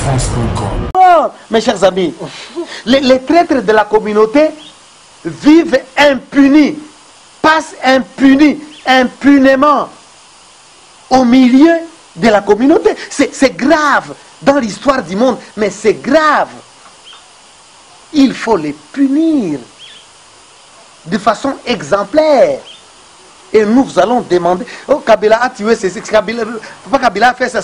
Oh, mes chers amis, les traîtres de la communauté vivent impunis, passent impunément au milieu de la communauté. C'est grave dans l'histoire du monde, mais c'est grave. Il faut les punir de façon exemplaire. Et nous allons demander, oh, Kabila a tué ses Kabila a fait ça.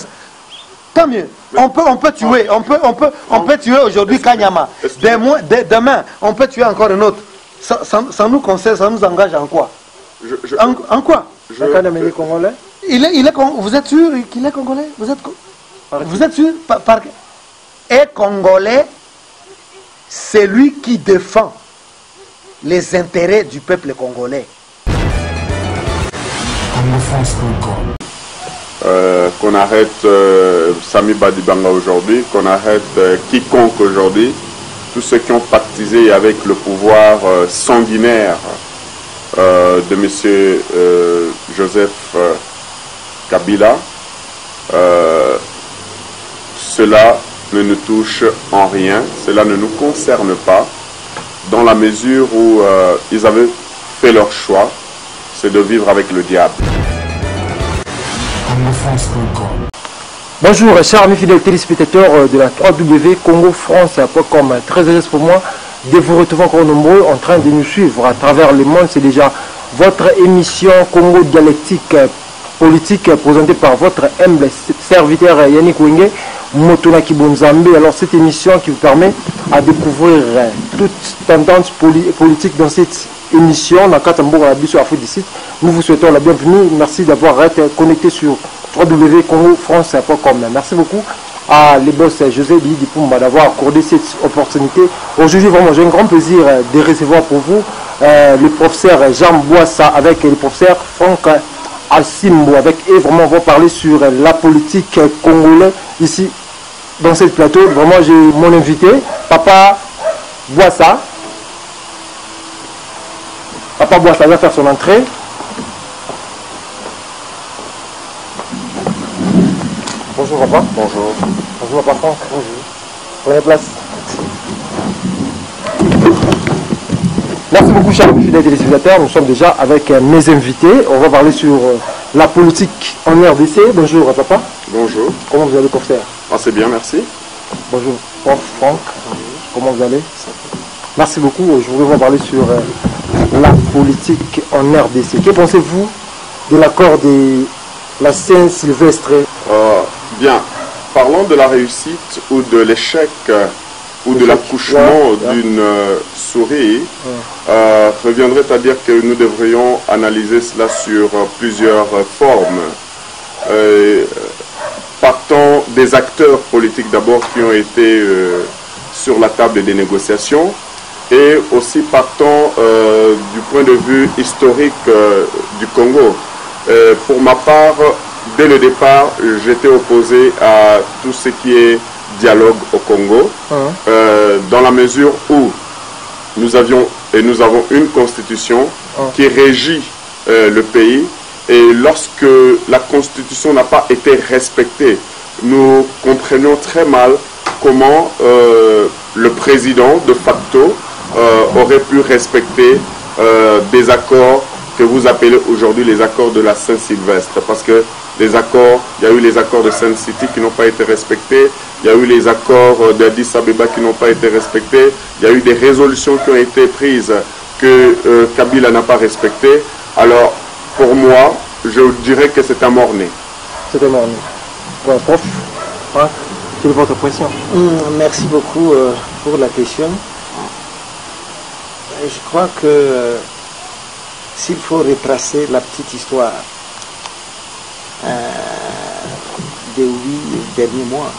Tant mieux. On peut tuer, on peut tuer aujourd'hui Kanyama. Demain, on peut tuer encore un autre. Ça nous concerne, ça nous engage en quoi? En quoi? Congolais. Vous êtes sûr qu'il est congolais? Vous êtes sûr? Et congolais, c'est lui qui défend les intérêts du peuple congolais. Qu'on arrête Sami Badibanga aujourd'hui, qu'on arrête quiconque aujourd'hui, tous ceux qui ont pactisé avec le pouvoir sanguinaire de M. Joseph Kabila. Cela ne nous touche en rien, cela ne nous concerne pas, dans la mesure où ils avaient fait leur choix, c'est de vivre avec le diable. Bonjour, chers amis fidèles téléspectateurs de la 3W Congo-France.com. Très heureux pour moi de vous retrouver encore nombreux en train de nous suivre à travers le monde. C'est déjà votre émission Congo Dialectique Politique présentée par votre humble serviteur Yannick Wenge, Motona Kibonzambe. Alors cette émission qui vous permet à découvrir toute tendance politique dans cette émission. Nous vous souhaitons la bienvenue. Merci d'avoir été connecté sur www.congofrance.com. Merci beaucoup à les boss José Dipumba d'avoir accordé cette opportunité. Aujourd'hui, vraiment, j'ai un grand plaisir de recevoir pour vous le professeur Jean Boissa avec le professeur Franck Alsimbo. Avec eux, vraiment, on va parler sur la politique congolaise ici dans ce plateau. Vraiment, j'ai mon invité, Papa Boissa. Papa Boissa va faire son entrée. Bonjour papa. Bonjour. Bonjour papa. Bonjour. Prenez place. Merci beaucoup chers fidèles téléspectateurs. Nous sommes déjà avec mes invités. On va parler sur la politique en RDC. Bonjour papa. Bonjour. Comment vous allez professeur? C'est bien, merci. Bonjour prof Franck. Comment vous allez? Merci beaucoup. Aujourd'hui on va parler sur la politique en RDC. Que pensez-vous de l'accord de la Saint-Sylvestre? Bien, parlons de la réussite ou de l'échec ou de l'accouchement d'une souris. Reviendrait à dire que nous devrions analyser cela sur plusieurs formes. Partons des acteurs politiques d'abord qui ont été sur la table des négociations et aussi partons du point de vue historique du Congo. Pour ma part, dès le départ, j'étais opposé à tout ce qui est dialogue au Congo, dans la mesure où nous avons une constitution qui régit le pays, et lorsque la constitution n'a pas été respectée, nous comprenons très mal comment le président de facto aurait pu respecter des accords que vous appelez aujourd'hui les accords de la Saint-Sylvestre, parce que les accords, il y a eu les accords de Saint-City qui n'ont pas été respectés, il y a eu les accords d'Addis Abeba qui n'ont pas été respectés, il y a eu des résolutions qui ont été prises que Kabila n'a pas respectées. Alors, pour moi, je dirais que c'est un mort-né. C'est un mort-né. Bon, prof, hein, quelle est votre impression? Merci beaucoup pour la question. Je crois que s'il faut retracer la petite histoire des 8 derniers mois,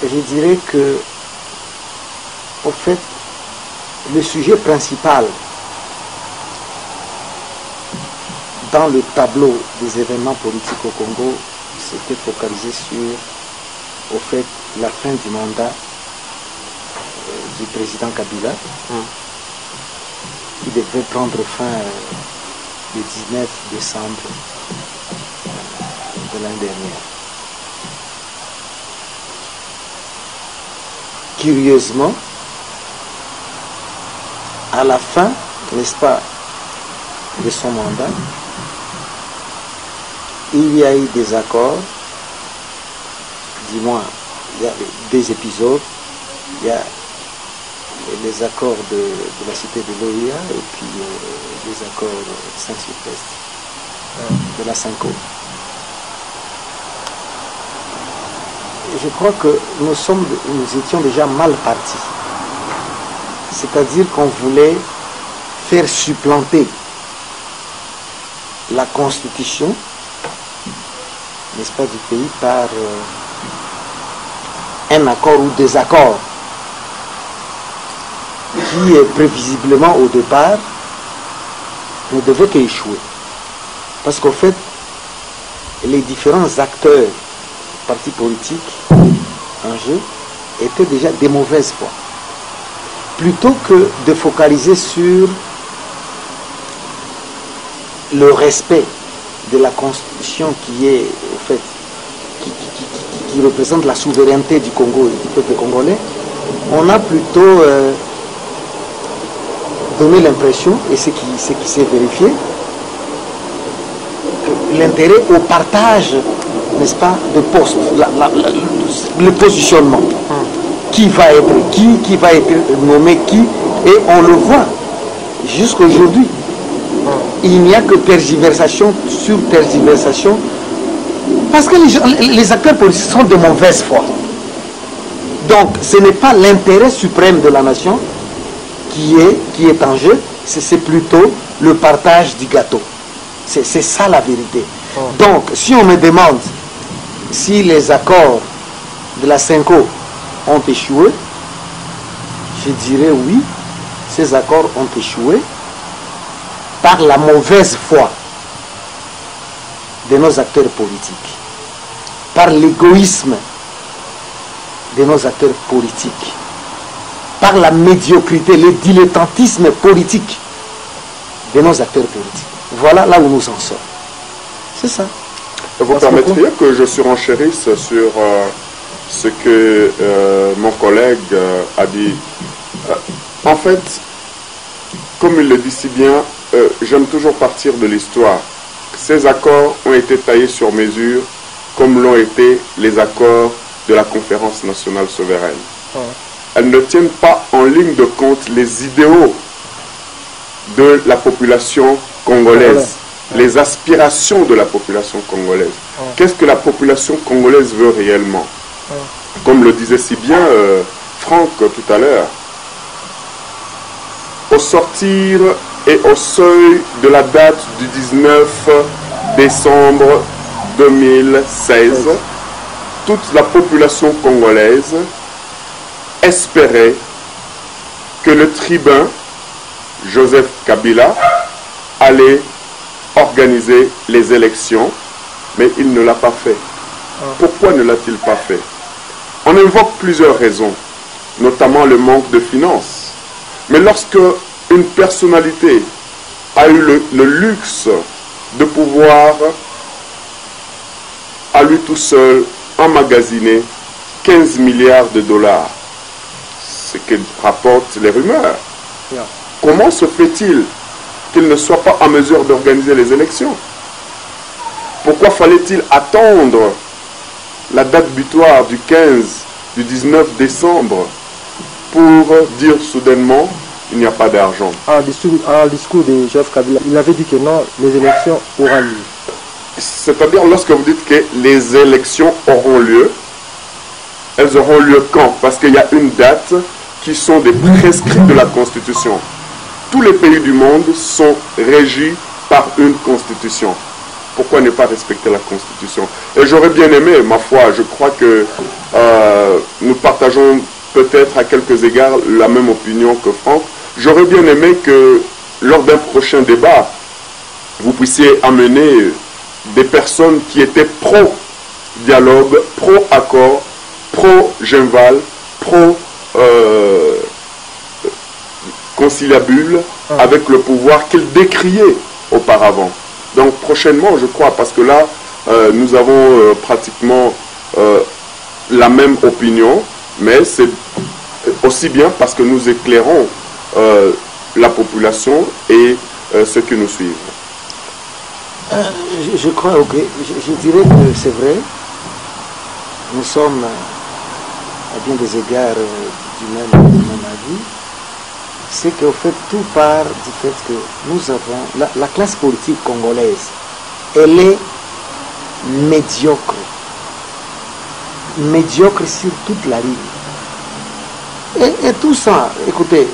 je dirais que, au fait, le sujet principal dans le tableau des événements politiques au Congo s'était focalisé sur, au fait, la fin du mandat du président Kabila, qui devrait prendre fin le 19 décembre de l'année dernière. curieusement, à la fin, n'est-ce pas, de son mandat, il y a eu des accords, dis-moi, il y a des épisodes, il y a les accords de la cité de l'OIA et puis les accords de Saint-Sylvestre, de la Cinco. Je crois que nous étions déjà mal partis. C'est-à-dire qu'on voulait faire supplanter la constitution, n'est-ce pas, du pays par un accord ou des accords qui, prévisiblement au départ, ne devaient qu'échouer. Parce qu'au fait, les différents acteurs, partis politiques en jeu, étaient déjà des mauvaises foi. Plutôt que de focaliser sur le respect de la Constitution qui est, au fait, qui représente la souveraineté du Congo et du peuple congolais, on a plutôt donné l'impression, et ce qui s'est vérifié, que l'intérêt au partage, n'est-ce pas, de postes, le positionnement. Qui va être qui va être nommé qui, et on le voit jusqu'aujourd'hui. Il n'y a que tergiversation sur tergiversation, parce que les acteurs politiques sont de mauvaise foi. Donc ce n'est pas l'intérêt suprême de la nation qui est en jeu, c'est plutôt le partage du gâteau. C'est ça la vérité. Donc si on me demande si les accords de la Cinco ont échoué, je dirais oui, ces accords ont échoué par la mauvaise foi de nos acteurs politiques, par l'égoïsme de nos acteurs politiques, par la médiocrité, le dilettantisme politique de nos acteurs politiques. Voilà là où nous en sommes. C'est ça. Vous permettriez que je surenchérisse sur ce que mon collègue a dit. En fait, comme il le dit si bien, j'aime toujours partir de l'histoire. Ces accords ont été taillés sur mesure, comme l'ont été les accords de la Conférence nationale souveraine. Elles ne tiennent pas en ligne de compte les idéaux de la population congolaise, les aspirations de la population congolaise. Qu'est-ce que la population congolaise veut réellement? Comme le disait si bien Franck tout à l'heure, au sortir et au seuil de la date du 19 décembre 2016, toute la population congolaise espérait que le tribun Joseph Kabila allait organiser les élections, mais il ne l'a pas fait. Pourquoi ne l'a-t-il pas fait? On invoque plusieurs raisons, notamment le manque de finances. Mais lorsque une personnalité a eu le luxe de pouvoir, à lui tout seul, emmagasiner 15 milliards de dollars, ce que rapportent les rumeurs, comment se fait-il qu'il ne soit pas en mesure d'organiser les élections? Pourquoi fallait-il attendre la date butoir du 19 décembre pour dire soudainement il n'y a pas d'argent? En discours de Joseph Kabila, il avait dit que non, les élections auront lieu. C'est-à-dire, lorsque vous dites que les élections auront lieu, elles auront lieu quand? Parce qu'il y a une date qui sont des prescrits de la Constitution. Tous les pays du monde sont régis par une Constitution. Pourquoi ne pas respecter la Constitution? Et j'aurais bien aimé, ma foi, je crois que nous partageons peut-être à quelques égards la même opinion que Franck. J'aurais bien aimé que lors d'un prochain débat, vous puissiez amener des personnes qui étaient pro-dialogue, pro-accord, pro-Genval, pro-conciliabule avec le pouvoir qu'ils décriaient auparavant. Donc prochainement, je crois, parce que là, nous avons pratiquement la même opinion, mais c'est aussi bien parce que nous éclairons la population et ceux qui nous suivent. Je crois, ok, je dirais que c'est vrai. Nous sommes à bien des égards du même avis. C'est qu'au fait, tout part du fait que nous avons, la classe politique congolaise, elle est médiocre. Médiocre sur toute la ligne. Et tout ça, écoutez,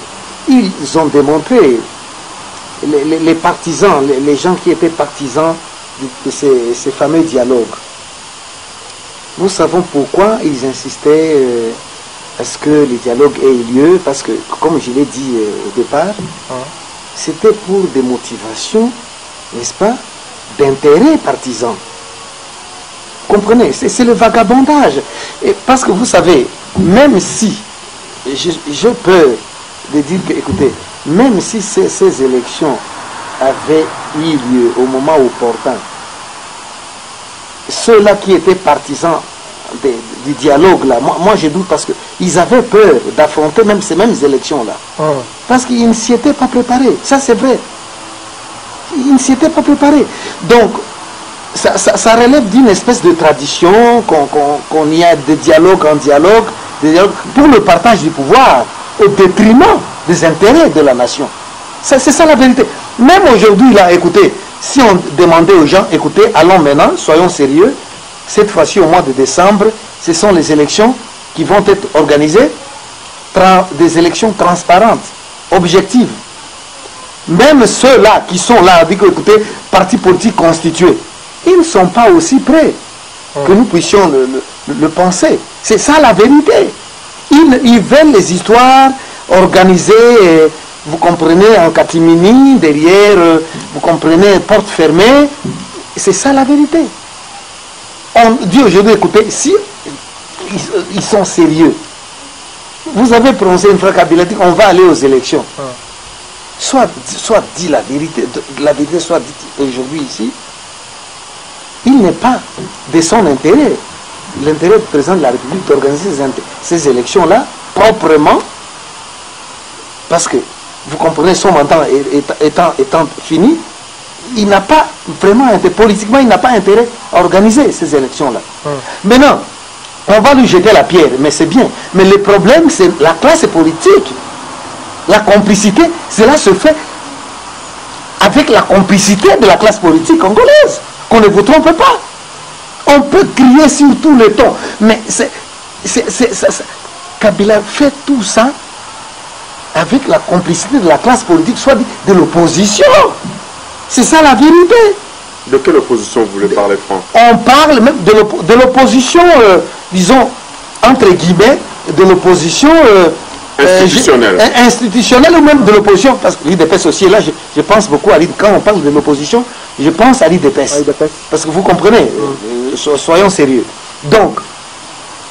ils ont démontré, les partisans, les gens qui étaient partisans de ces fameux dialogues. Nous savons pourquoi ils insistaient à ce que les dialogues aient lieu, parce que, comme je l'ai dit au départ, c'était pour des motivations, n'est-ce pas, d'intérêt partisan. Comprenez, c'est le vagabondage. Et parce que vous savez, même si, je peux dire que, écoutez, même si ces élections avaient eu lieu au moment opportun, ceux-là qui étaient partisans du dialogue, là, moi je doute parce qu'ils avaient peur d'affronter même ces mêmes élections-là. Parce qu'ils ne s'y étaient pas préparés. Ça, c'est vrai. Ils ne s'y étaient pas préparés. Donc, ça relève d'une espèce de tradition, qu'on y a de dialogue en dialogue, pour le partage du pouvoir, au détriment des intérêts de la nation. C'est ça la vérité. Même aujourd'hui, là, écoutez, si on demandait aux gens, écoutez, allons maintenant, soyons sérieux, cette fois-ci au mois de décembre, ce sont les élections qui vont être organisées, des élections transparentes, objectives. Même ceux-là qui sont là, écoutez, partis politiques constitués, ils ne sont pas aussi prêts que nous puissions le penser. C'est ça la vérité. Ils veulent les histoires organisées, vous comprenez, en catimini, derrière, vous comprenez, porte fermée. C'est ça la vérité. On dit aujourd'hui, écoutez, si ils sont sérieux, vous avez prononcé une phrase Kabila dit on va aller aux élections. Soit dit la vérité soit dite aujourd'hui ici, il n'est pas de son intérêt, l'intérêt du président de la République d'organiser ces élections-là proprement, parce que, vous comprenez, son mandat étant fini, il n'a pas vraiment, politiquement, il n'a pas intérêt à organiser ces élections-là. Maintenant, on va lui jeter la pierre, mais c'est bien. Mais le problème, c'est la classe politique. La complicité, cela se fait avec la complicité de la classe politique congolaise. Qu'on ne vous trompe pas. On peut crier sur tous les tons, mais Kabila fait tout ça avec la complicité de la classe politique, soit de l'opposition. C'est ça la vérité. De quelle opposition vous voulez parler, Franck? On parle même de l'opposition, disons, entre guillemets, de l'opposition institutionnelle ou même de l'opposition, parce que l'IDPS aussi, là, je pense beaucoup à l'IDPS. Quand on parle de l'opposition, je pense à l'IDPS. Parce que vous comprenez, soyons sérieux. Donc,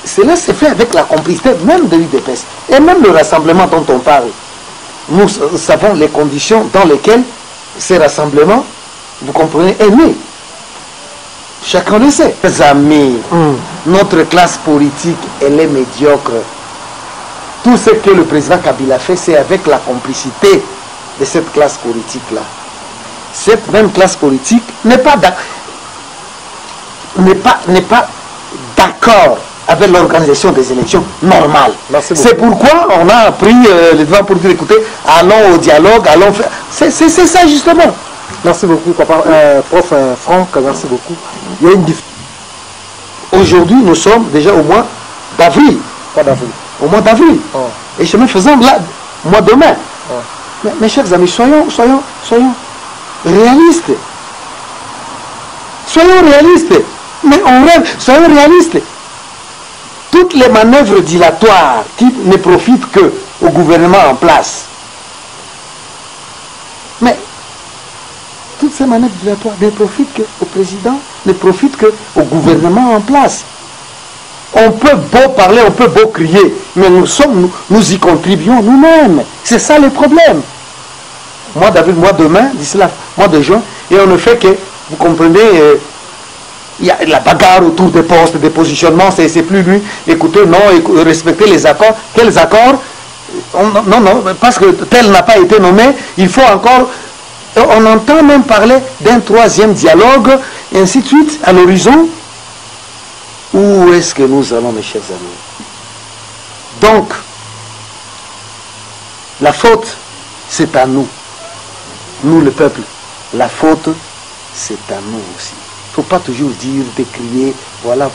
cela se fait avec la complicité même de l'IDPS. Et même le rassemblement dont on parle. Nous savons les conditions dans lesquelles ces rassemblements, vous comprenez, est né. Chacun le sait. Mes amis, notre classe politique, elle est médiocre. Tout ce que le président Kabila fait, c'est avec la complicité de cette classe politique-là. Cette même classe politique n'est pas d'accord avec l'organisation des élections normales. C'est pourquoi on a pris les devants pour dire, écoutez, allons au dialogue, allons faire... C'est ça justement. Merci beaucoup, papa. Prof Franck, merci beaucoup. Il y a une difficulté. Aujourd'hui, nous sommes déjà au mois d'avril. Pas d'avril. Au mois d'avril. Et chemin faisant, là, mois demain. Mais, mes chers amis, soyons réalistes. Soyons réalistes. Mais on rêve, soyons réalistes. Toutes les manœuvres dilatoires qui ne profitent que au gouvernement en place. Mais toutes ces manœuvres dilatoires ne profitent qu'au président, ne profitent qu'au gouvernement en place. On peut beau parler, on peut beau crier, mais nous y contribuons nous-mêmes. C'est ça le problème. Mois d'avril, mois de mai, d'ici là, mois de juin, et on ne fait que, vous comprenez, il y a la bagarre autour des postes, des positionnements, c'est plus lui. Écoutez, non, respectez les accords. Quels accords? Non, parce que tel n'a pas été nommé, il faut encore... On entend même parler d'un troisième dialogue, et ainsi de suite, à l'horizon. Où est-ce que nous allons, mes chers amis? Donc, la faute, c'est à nous. Nous, le peuple. La faute, c'est à nous aussi. Il ne faut pas toujours dire, décrier, voilà.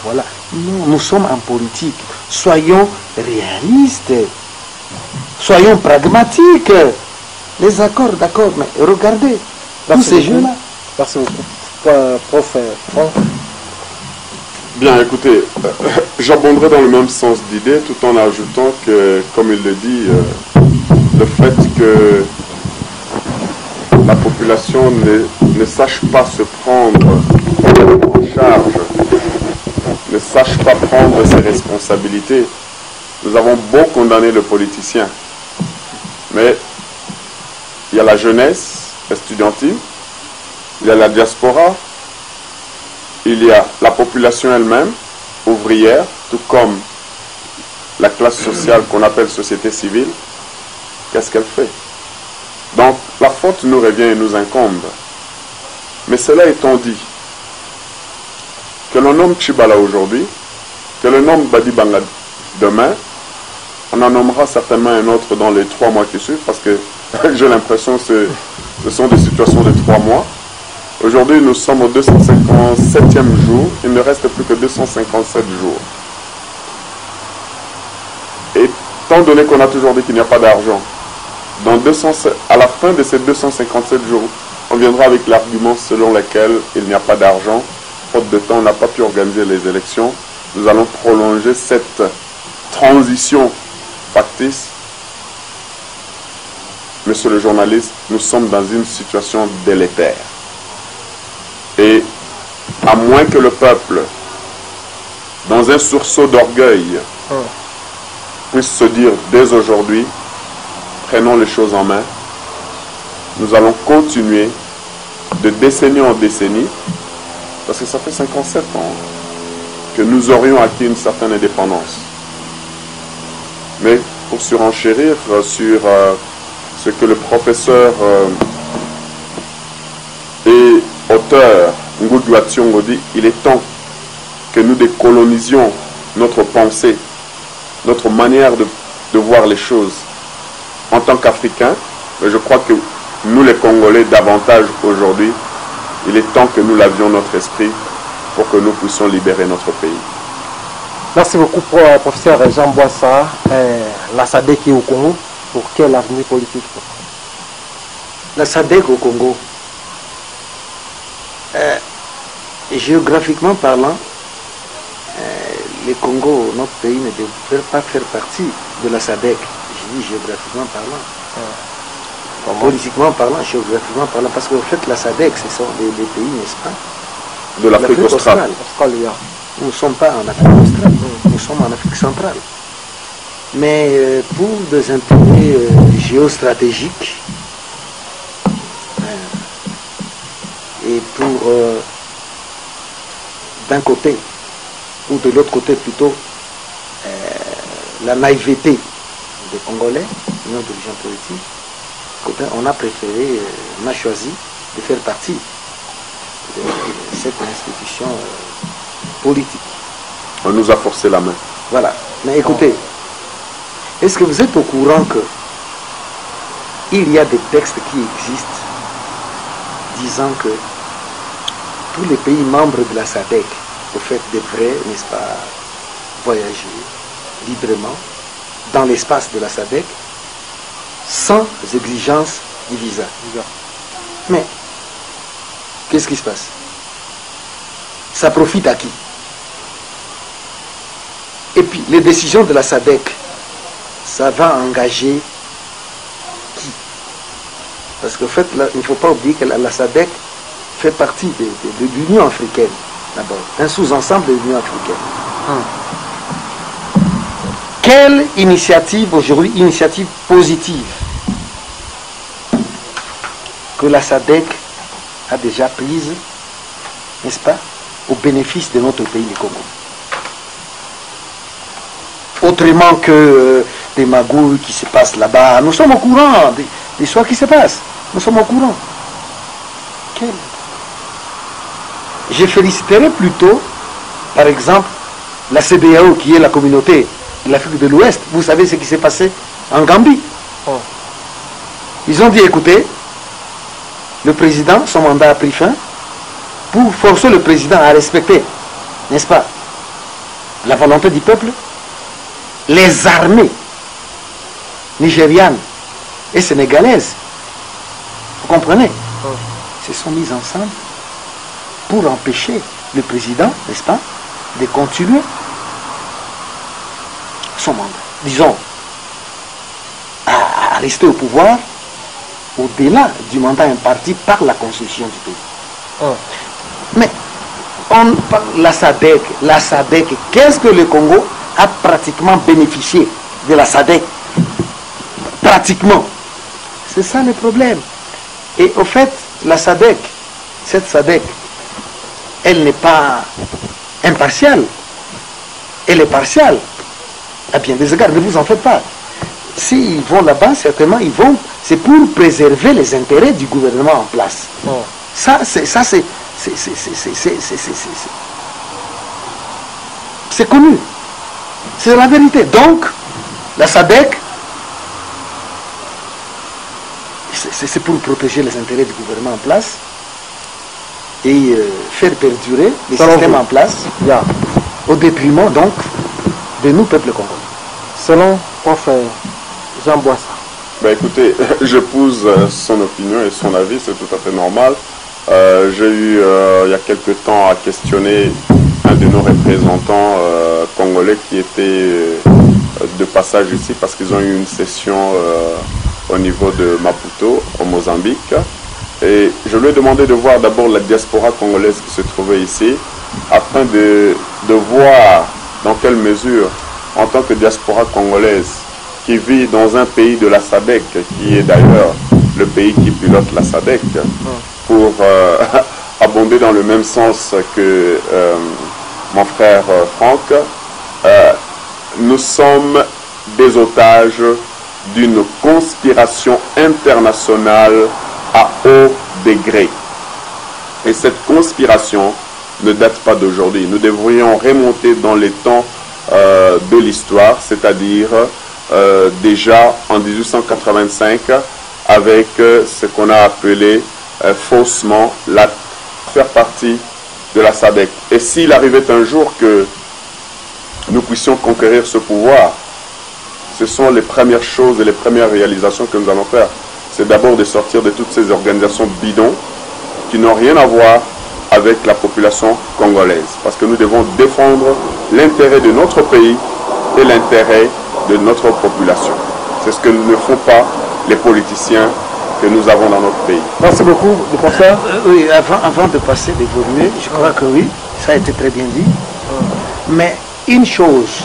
Non, nous sommes en politique. Soyons réalistes. Soyons pragmatiques. Les accords, d'accord, mais regardez, tous ces jeux-là. Merci beaucoup, prof Franck. Bien, écoutez, j'abonderai dans le même sens d'idée, tout en ajoutant que, comme il le dit, le fait que la population ne sache pas se prendre en charge, ne sache pas prendre ses responsabilités. Nous avons beau condamner le politicien, mais il y a la jeunesse estudiantine, il y a la diaspora, il y a la population elle-même, ouvrière, tout comme la classe sociale qu'on appelle société civile. Qu'est-ce qu'elle fait? Donc la faute nous revient et nous incombe. Mais cela étant dit, que l'on nomme Tchibala aujourd'hui, que l'on nomme Badibanga demain, on en nommera certainement un autre dans les 3 mois qui suivent, parce que j'ai l'impression que ce sont des situations de 3 mois. Aujourd'hui, nous sommes au 257e jour. Il ne reste plus que 257 jours. Et étant donné qu'on a toujours dit qu'il n'y a pas d'argent, à la fin de ces 257 jours, on viendra avec l'argument selon lequel il n'y a pas d'argent. Faute de temps, on n'a pas pu organiser les élections. Nous allons prolonger cette transition factice. Monsieur le journaliste, nous sommes dans une situation délétère. Et à moins que le peuple, dans un sursaut d'orgueil, puisse se dire dès aujourd'hui, prenons les choses en main, nous allons continuer de décennie en décennie, parce que ça fait 57 ans que nous aurions acquis une certaine indépendance. Mais pour surenchérir sur ce que le professeur et auteur Ngudou Ationgo dit, il est temps que nous décolonisions notre pensée, notre manière de voir les choses en tant qu'Africains. Mais je crois que nous les Congolais davantage aujourd'hui, il est temps que nous lavions notre esprit pour que nous puissions libérer notre pays. Merci beaucoup, professeur Jean Boissa. La SADC au Congo, pour quel avenir politique? La SADC au Congo, géographiquement parlant, le Congo, notre pays, ne devrait pas faire partie de la SADC. Je dis géographiquement parlant. Politiquement parlant, géographiquement parlant, parce qu'en fait, la SADC, ce sont des pays, n'est-ce pas, de l'Afrique australe. Nous ne sommes pas en Afrique australe, nous sommes en Afrique centrale. Mais pour des intérêts géostratégiques et pour, d'un côté, ou de l'autre côté plutôt, la naïveté des Congolais, nos dirigeants politiques, on a préféré, on a choisi de faire partie de cette institution politique. On nous a forcé la main. Voilà. Mais écoutez, est-ce que vous êtes au courant que il y a des textes qui existent disant que tous les pays membres de la SADC, au fait, devraient, n'est-ce pas, voyager librement dans l'espace de la SADC sans exigence du visa. Mais qu'est-ce qui se passe? Ça profite à qui? Et puis les décisions de la SADC, ça va engager qui? Parce qu'en fait, là, il ne faut pas oublier que la SADC fait partie de l'Union africaine, d'abord, un sous-ensemble de l'Union africaine. Quelle initiative aujourd'hui, initiative positive, que la SADC a déjà prise, n'est-ce pas, au bénéfice de notre pays, le Congo? Autrement que des magouilles qui se passent là-bas. Nous sommes au courant des histoires qui se passent. Nous sommes au courant. Je féliciterais plutôt, par exemple, la CEDEAO, qui est la communauté de l'Afrique de l'Ouest. Vous savez ce qui s'est passé en Gambie. Ils ont dit, écoutez, le président, son mandat a pris fin, pour forcer le président à respecter, n'est-ce pas, la volonté du peuple. Les armées nigérianes et sénégalaises, vous comprenez, se sont mises ensemble pour empêcher le président, n'est-ce pas, de continuer son mandat, disons, à rester au pouvoir au-delà du mandat imparti par la constitution du pays. Mais la SADC, qu'est-ce que le Congo a pratiquement bénéficié de la SADC? Pratiquement. C'est ça le problème. Et au fait, la SADC, cette SADC, elle n'est pas impartiale. Elle est partiale. À bien des égards, ne vous en faites pas. S'ils vont là-bas, certainement, ils vont, c'est pour préserver les intérêts du gouvernement en place. C'est connu. C'est la vérité. Donc, la SADC, c'est pour protéger les intérêts du gouvernement en place et faire perdurer les systèmes en place au détriment donc de nous, peuple congolais. Selon prof Jean Boissa. Ben écoutez, j'épouse son opinion et son avis, c'est tout à fait normal. J'ai eu il y a quelque temps à questionner un de nos représentants congolais qui était de passage ici parce qu'ils ont eu une session au niveau de Maputo, au Mozambique. Et je lui ai demandé de voir d'abord la diaspora congolaise qui se trouvait ici, afin de voir dans quelle mesure, en tant que diaspora congolaise, qui vit dans un pays de la SADC, qui est d'ailleurs le pays qui pilote la SADC, pour abonder dans le même sens que mon frère Franck, nous sommes des otages d'une conspiration internationale à haut degré. Et cette conspiration ne date pas d'aujourd'hui. Nous devrions remonter dans les temps de l'histoire, c'est-à-dire déjà en 1885, avec ce qu'on a appelé faussement faire partie de la SADC. Et s'il arrivait un jour que nous puissions conquérir ce pouvoir, ce sont les premières choses et les premières réalisations que nous allons faire. C'est d'abord de sortir de toutes ces organisations bidons qui n'ont rien à voir avec la population congolaise. Parce que nous devons défendre l'intérêt de notre pays et l'intérêt de notre population. C'est ce que ne font pas les politiciens que nous avons dans notre pays. Merci beaucoup, le professeur. Oui, avant de passer, d'évoluer, je crois que oui, ça a été très bien dit. Mais une chose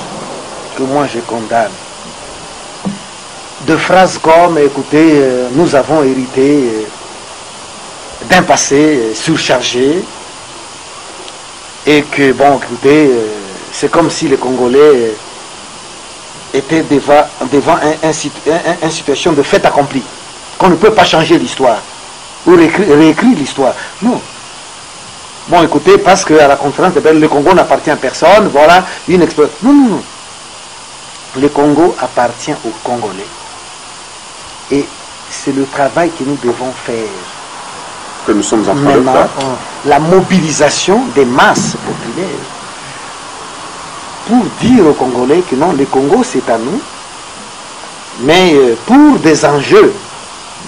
que moi je condamne, de phrases comme, écoutez, nous avons hérité d'un passé surchargé et que, bon, écoutez, c'est comme si les Congolais étaient devant une situation de fait accompli, qu'on ne peut pas changer l'histoire ou réécrire l'histoire. Non. Bon, écoutez, parce qu'à la conférence de Berlin, le Congo n'appartient à personne, voilà, une expérience. Non, non, non. Le Congo appartient aux Congolais. Et c'est le travail que nous devons faire. Que nous sommes en train de faire. La mobilisation des masses populaires. Pour dire aux Congolais que non, le Congo c'est à nous. Mais pour des enjeux,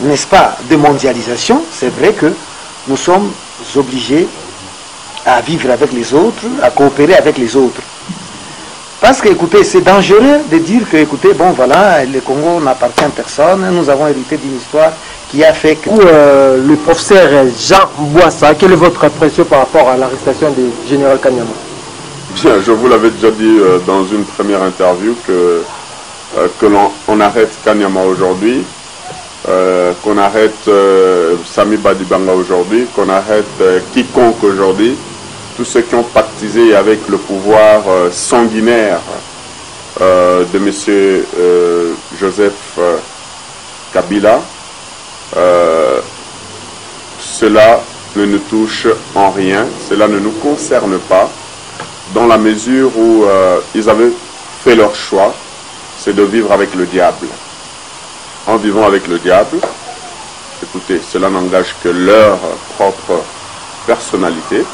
n'est-ce pas, de mondialisation, c'est vrai que nous sommes obligés à vivre avec les autres, à coopérer avec les autres. Parce que, écoutez, c'est dangereux de dire que, écoutez, bon, voilà, le Congo n'appartient à personne, nous avons hérité d'une histoire qui a fait que... le professeur Jean Boissa, quelle est votre impression par rapport à l'arrestation du général Kanyama? Bien, je vous l'avais déjà dit dans une première interview que l'on arrête Kanyama aujourd'hui, qu'on arrête Sami Badibanga aujourd'hui, qu'on arrête quiconque aujourd'hui, tous ceux qui ont pactisé avec le pouvoir sanguinaire de M. Joseph Kabila, cela ne nous touche en rien, cela ne nous concerne pas, dans la mesure où ils avaient fait leur choix, c'est de vivre avec le diable. En vivant avec le diable, écoutez, cela n'engage que leur propre personnalité.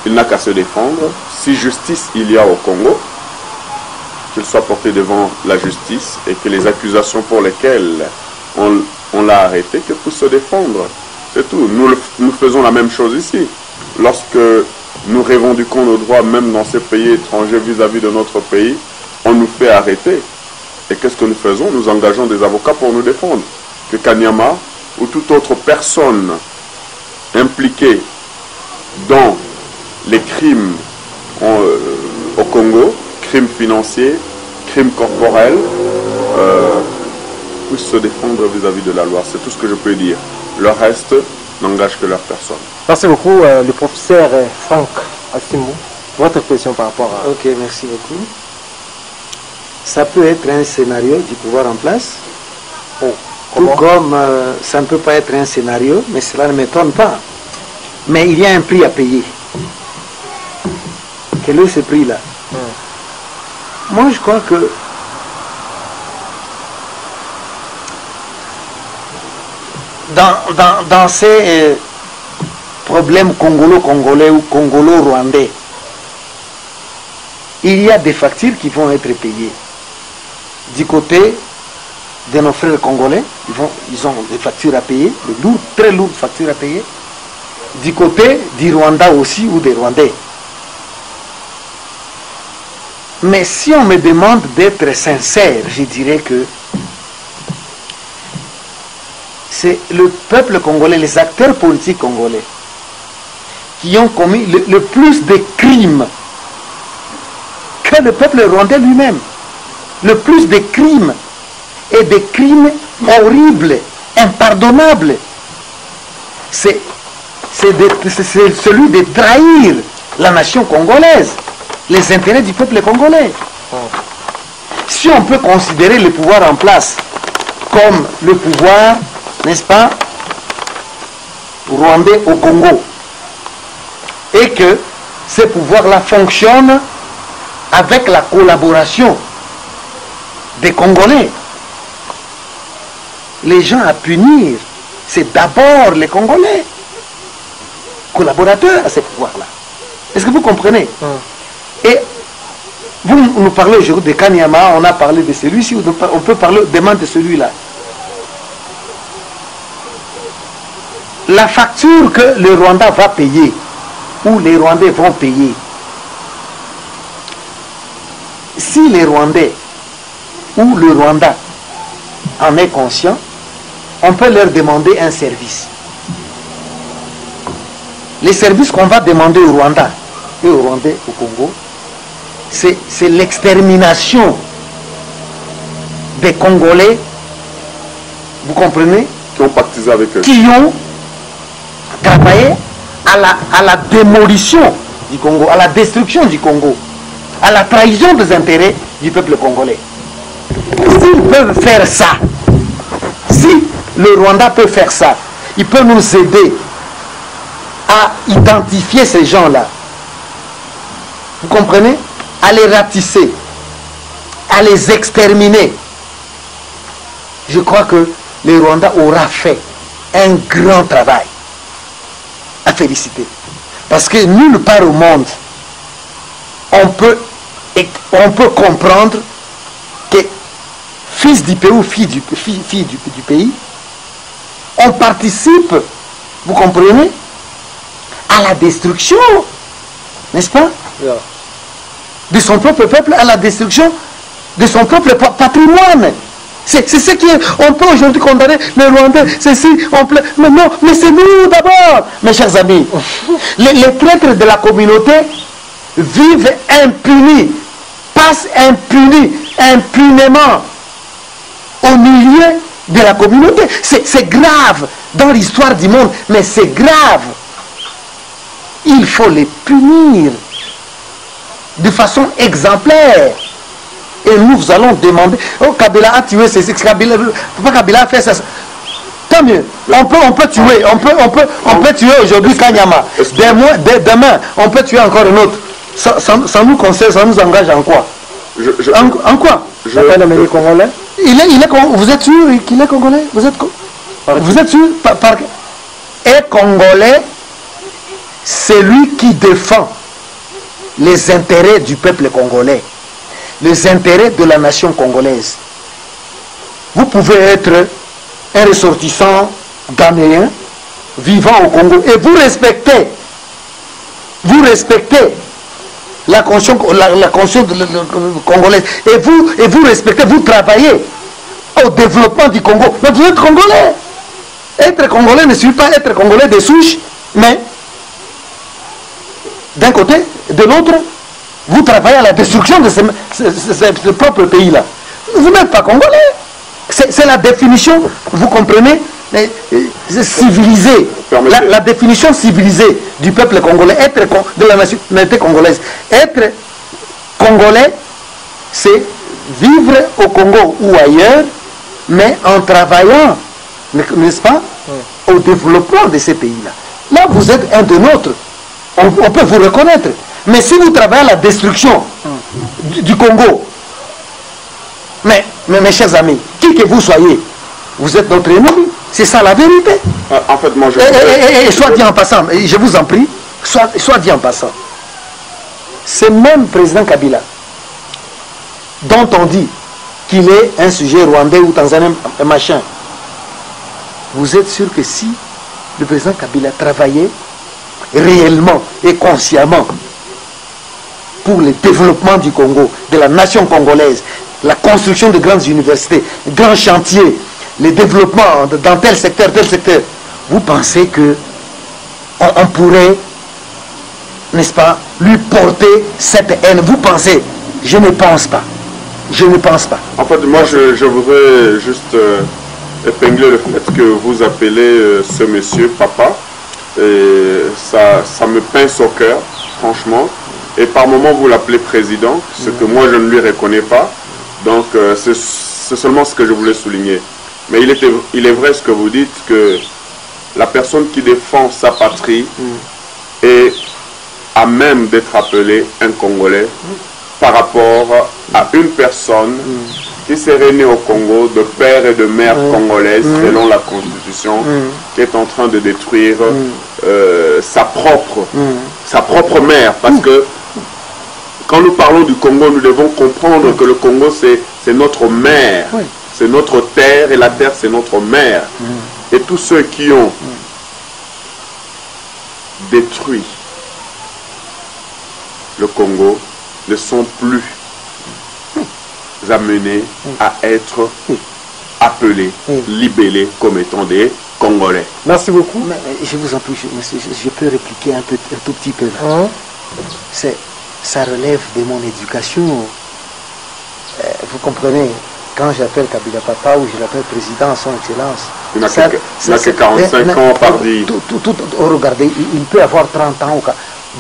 Il n'a qu'à se défendre. Si justice il y a au Congo, qu'il soit porté devant la justice et que les accusations pour lesquelles on l'a arrêté, que pour se défendre. C'est tout. Nous faisons la même chose ici. Lorsque nous revendiquons nos droits, même dans ces pays étrangers vis-à-vis de notre pays, on nous fait arrêter. Et qu'est-ce que nous faisons? Nous engageons des avocats pour nous défendre. Que Kanyama ou toute autre personne impliquée dans les crimes au Congo, crimes financiers, crimes corporels, puissent se défendre vis-à-vis de la loi. C'est tout ce que je peux dire. Le reste n'engage que leur personne. Merci beaucoup, le professeur Franck Assimou. Votre question par rapport à... Ok, merci beaucoup. Ça peut être un scénario du pouvoir en place. Oh, Tout comme ça ne peut pas être un scénario, mais cela ne m'étonne pas. Mais il y a un prix à payer. Quel est ce prix-là? Moi, je crois que dans ces problèmes congolo-congolais ou congolo-rwandais, il y a des factures qui vont être payées. Du côté de nos frères congolais, ils ont des factures à payer, de lourdes, très lourdes factures à payer. Du côté du Rwanda aussi, ou des Rwandais. Mais si on me demande d'être sincère, je dirais que c'est le peuple congolais, les acteurs politiques congolais, qui ont commis le plus de crimes que le peuple rwandais lui-même. Le plus de crimes, et des crimes horribles, impardonnables. C'est celui de trahir la nation congolaise, les intérêts du peuple congolais. Si on peut considérer le pouvoir en place comme le pouvoir, n'est-ce pas, rwandais au Congo, et que ce pouvoir-là fonctionne avec la collaboration des Congolais, les gens à punir, c'est d'abord les Congolais, collaborateurs à ce pouvoir-là. Est-ce que vous comprenez? Et vous nous parlez aujourd'hui de Kanyama, on a parlé de celui-ci, on peut parler demain de celui-là. La facture que le Rwanda va payer, ou les Rwandais vont payer, si les Rwandais ou le Rwanda en est conscient, on peut leur demander un service. Les services qu'on va demander au Rwanda et aux Rwandais au Congo, c'est l'extermination des Congolais, vous comprenez, qui ont pactisé avec eux, qui ont travaillé à la démolition du Congo, à la destruction du Congo, à la trahison des intérêts du peuple congolais. S'ils peuvent faire ça, si le Rwanda peut faire ça, il peut nous aider à identifier ces gens-là. Vous comprenez? À les ratisser, à les exterminer. Je crois que le Rwanda aura fait un grand travail à féliciter. Parce que nulle part au monde, on peut comprendre que fils du pays ou fille du pays, on participe, vous comprenez, à la destruction, n'est-ce pas, de son propre peuple, à la destruction de son propre patrimoine. C'est ce qui est. On peut aujourd'hui condamner les Rwandais, ceci, mais non, mais c'est nous d'abord, mes chers amis. Les traîtres de la communauté vivent impunis, passent impunément au milieu de la communauté. C'est grave dans l'histoire du monde, mais c'est grave. Il faut les punir de façon exemplaire. Et nous allons demander, oh Kabila a tué, Kabila a fait ça. Tant mieux. On peut tuer, on peut tuer aujourd'hui Kanyama. Demain, on peut tuer encore un autre. Ça nous concerne, ça nous engage en quoi? En quoi? Congolais. Vous êtes sûr qu'il est congolais? Vous êtes sûr? Et congolais, c'est lui qui défend les intérêts du peuple congolais, les intérêts de la nation congolaise. Vous pouvez être un ressortissant ghanéen vivant au Congo et vous respectez la conscience congolaise et vous respectez, vous travaillez au développement du Congo. Mais vous êtes congolais. Être congolais ne suffit pas être congolais de souche, mais d'un côté, de l'autre, vous travaillez à la destruction de ce propre pays-là. Vous n'êtes pas congolais. C'est la définition, vous comprenez, civilisée. La définition civilisée du peuple congolais, de la nationalité congolaise. Être congolais, c'est vivre au Congo ou ailleurs, mais en travaillant, n'est-ce pas, au développement de ces pays-là. Là, vous êtes un de nôtres. On peut vous reconnaître. Mais si vous travaillez à la destruction du Congo, mais mes chers amis, qui que vous soyez, vous êtes notre ennemi. C'est ça la vérité. En fait, moi, et soit dit en passant, je vous en prie, soit dit en passant, c'est même président Kabila, dont on dit qu'il est un sujet rwandais ou tanzanien, machin. Vous êtes sûr que si le président Kabila travaillait réellement et consciemment pour le développement du Congo, de la nation congolaise, la construction de grandes universités, grands chantiers, le développement dans tel secteur, vous pensez que on pourrait, n'est-ce pas, lui porter cette haine? Vous pensez? Je ne pense pas. Je ne pense pas. En fait, moi, je voudrais juste épingler le fait que vous appelez ce monsieur papa. Et ça me pince au cœur, franchement. Et par moments, vous l'appelez président, ce que moi, je ne lui reconnais pas. Donc, c'est seulement ce que je voulais souligner. Mais il est vrai ce que vous dites, que la personne qui défend sa patrie est à même d'être appelée un Congolais par rapport à une personne qui serait née au Congo de père et de mère congolaises selon la Constitution, qui est en train de détruire sa propre mère. Parce que quand nous parlons du Congo, nous devons comprendre que le Congo, c'est notre mère. C'est notre terre et la terre, c'est notre mère. Et tous ceux qui ont détruit le Congo ne sont plus amenés à être appelés, libellés comme étant des Congolais. Merci beaucoup. Mais, je vous en prie, je peux répliquer un tout petit peu là. Ça relève de mon éducation. Vous comprenez, quand j'appelle Kabila papa ou je l'appelle président, son excellence. Il n'a que 45 ans, pardi. Regardez, il peut avoir 30 ans.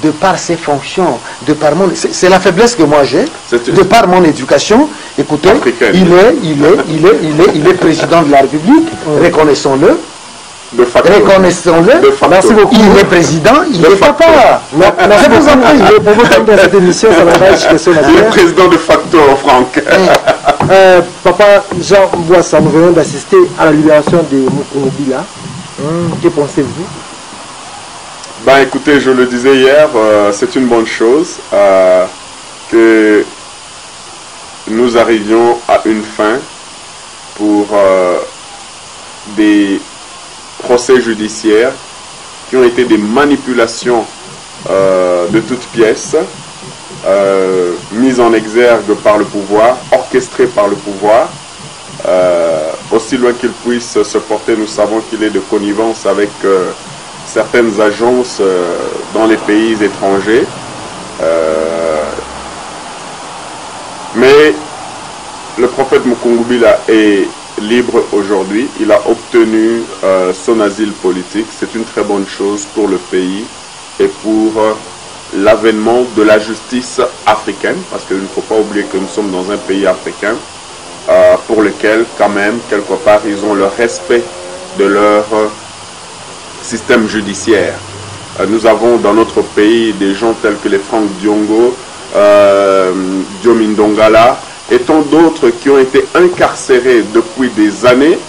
De par ses fonctions, de par mon... C'est la faiblesse que moi j'ai. De par mon éducation, écoutez, il est président de la République, reconnaissons-le. Reconnaissons-le. Merci beaucoup. Il est président, il est papa. Merci pour vous en prie. Pour vous dans cette émission, ça m'engage question Il est président de facto, Franck. Papa Jean Boissa, nous venons d'assister à la libération de Mukungubila. Que pensez-vous? Ben écoutez, je le disais hier, c'est une bonne chose que nous arrivions à une fin pour des procès judiciaires qui ont été des manipulations de toutes pièces, mises en exergue par le pouvoir, orchestrées par le pouvoir. Aussi loin qu'il puisse se porter, nous savons qu'il est de connivence avec certaines agences dans les pays étrangers. Mais le prophète Mukungubila est libre aujourd'hui. Il a obtenu son asile politique. C'est une très bonne chose pour le pays et pour l'avènement de la justice africaine, parce qu'il ne faut pas oublier que nous sommes dans un pays africain, pour lequel, quand même, quelque part, ils ont le respect de leur système judiciaire. Nous avons dans notre pays des gens tels que les Franck Diongo, Diomi Ndongala, et tant d'autres qui ont été incarcérés depuis des années,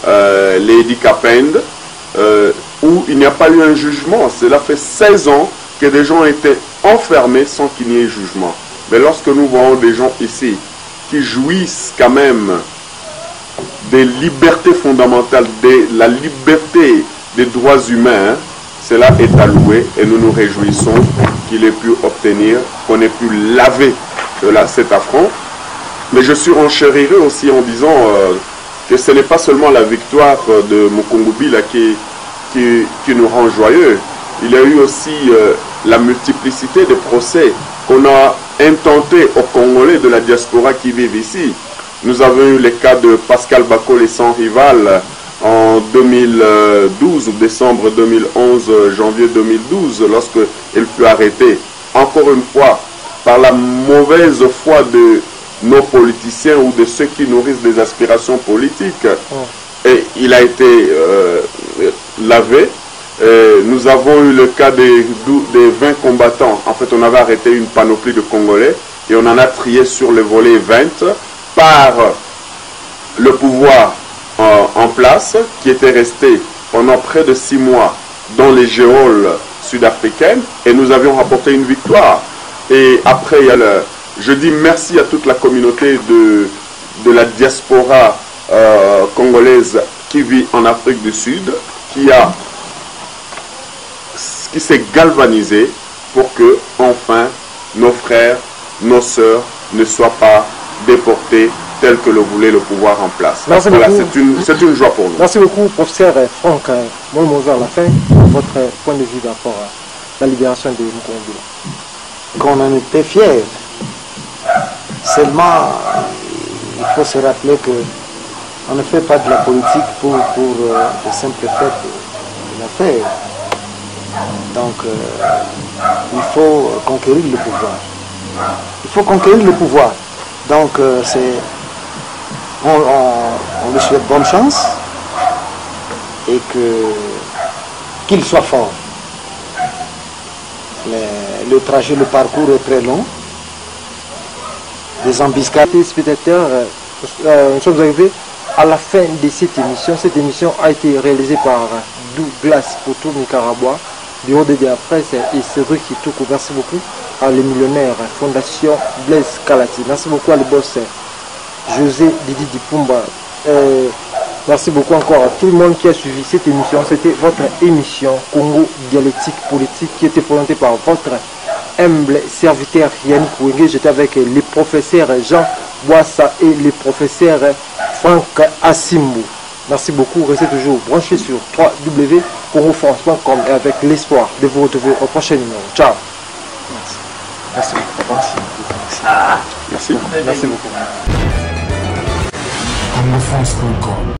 les Edi Kapend, où il n'y a pas eu un jugement. Cela fait 16 ans que des gens ont été enfermés sans qu'il n'y ait jugement. Mais lorsque nous voyons des gens ici qui jouissent quand même des libertés fondamentales, de la liberté des droits humains, cela est à louer et nous nous réjouissons qu'il ait pu obtenir, qu'on ait pu laver cet affront. Mais je suis enchérirai aussi en disant que ce n'est pas seulement la victoire de Mukungubila qui nous rend joyeux. Il y a eu aussi la multiplicité de procès qu'on a intentés aux Congolais de la diaspora qui vivent ici. Nous avons eu le cas de Pascal Bakole sans rival en 2012, décembre 2011, janvier 2012, lorsqu'il fut arrêté, encore une fois, par la mauvaise foi de nos politiciens ou de ceux qui nourrissent des aspirations politiques. Et il a été lavé. Nous avons eu le cas des 20 combattants. En fait, on avait arrêté une panoplie de Congolais et on en a trié sur le volet 20 par le pouvoir en place qui était resté pendant près de 6 mois dans les géoles sud-africaines et nous avions rapporté une victoire. Et après, il y a je dis merci à toute la communauté de la diaspora congolaise qui vit en Afrique du Sud, qui s'est galvanisé pour que, enfin, nos frères, nos sœurs ne soient pas déportés tel que le voulait le pouvoir en place. Merci voilà, beaucoup. C'est une joie pour nous. Merci beaucoup, professeur Franck Molmoza, à la fin, votre point de vue par rapport à la libération de Mukungubila. Qu'on en était fiers. Seulement, il faut se rappeler qu'on ne fait pas de la politique pour le simple fait de la faire. Donc, il faut conquérir le pouvoir. Il faut conquérir le pouvoir. Donc, on lui souhaite bonne chance et qu'il soit fort. Le trajet, le parcours est très long. Des embuscades. Téléspectateurs, nous sommes arrivés à la fin de cette émission. Cette émission a été réalisée par Douglas Poto Nicaragua, Bureau de la presse et Cédric Kitoko. Merci beaucoup à Les Millionnaires, Fondation Blaise Kalati. Merci beaucoup à le boss José Didi Dipumba. Merci beaucoup encore à tout le monde qui a suivi cette émission. C'était votre émission Congo Dialectique Politique qui était présentée par votre humble serviteur Yannick Wenge. J'étais avec les professeurs Jean Boissa et les professeurs Franck Asimbu. Merci beaucoup. Restez toujours branchés sur www.congofrance.com et avec l'espoir de vous retrouver au prochain numéro. Ciao. Merci beaucoup. Merci. Merci beaucoup. congofrance.com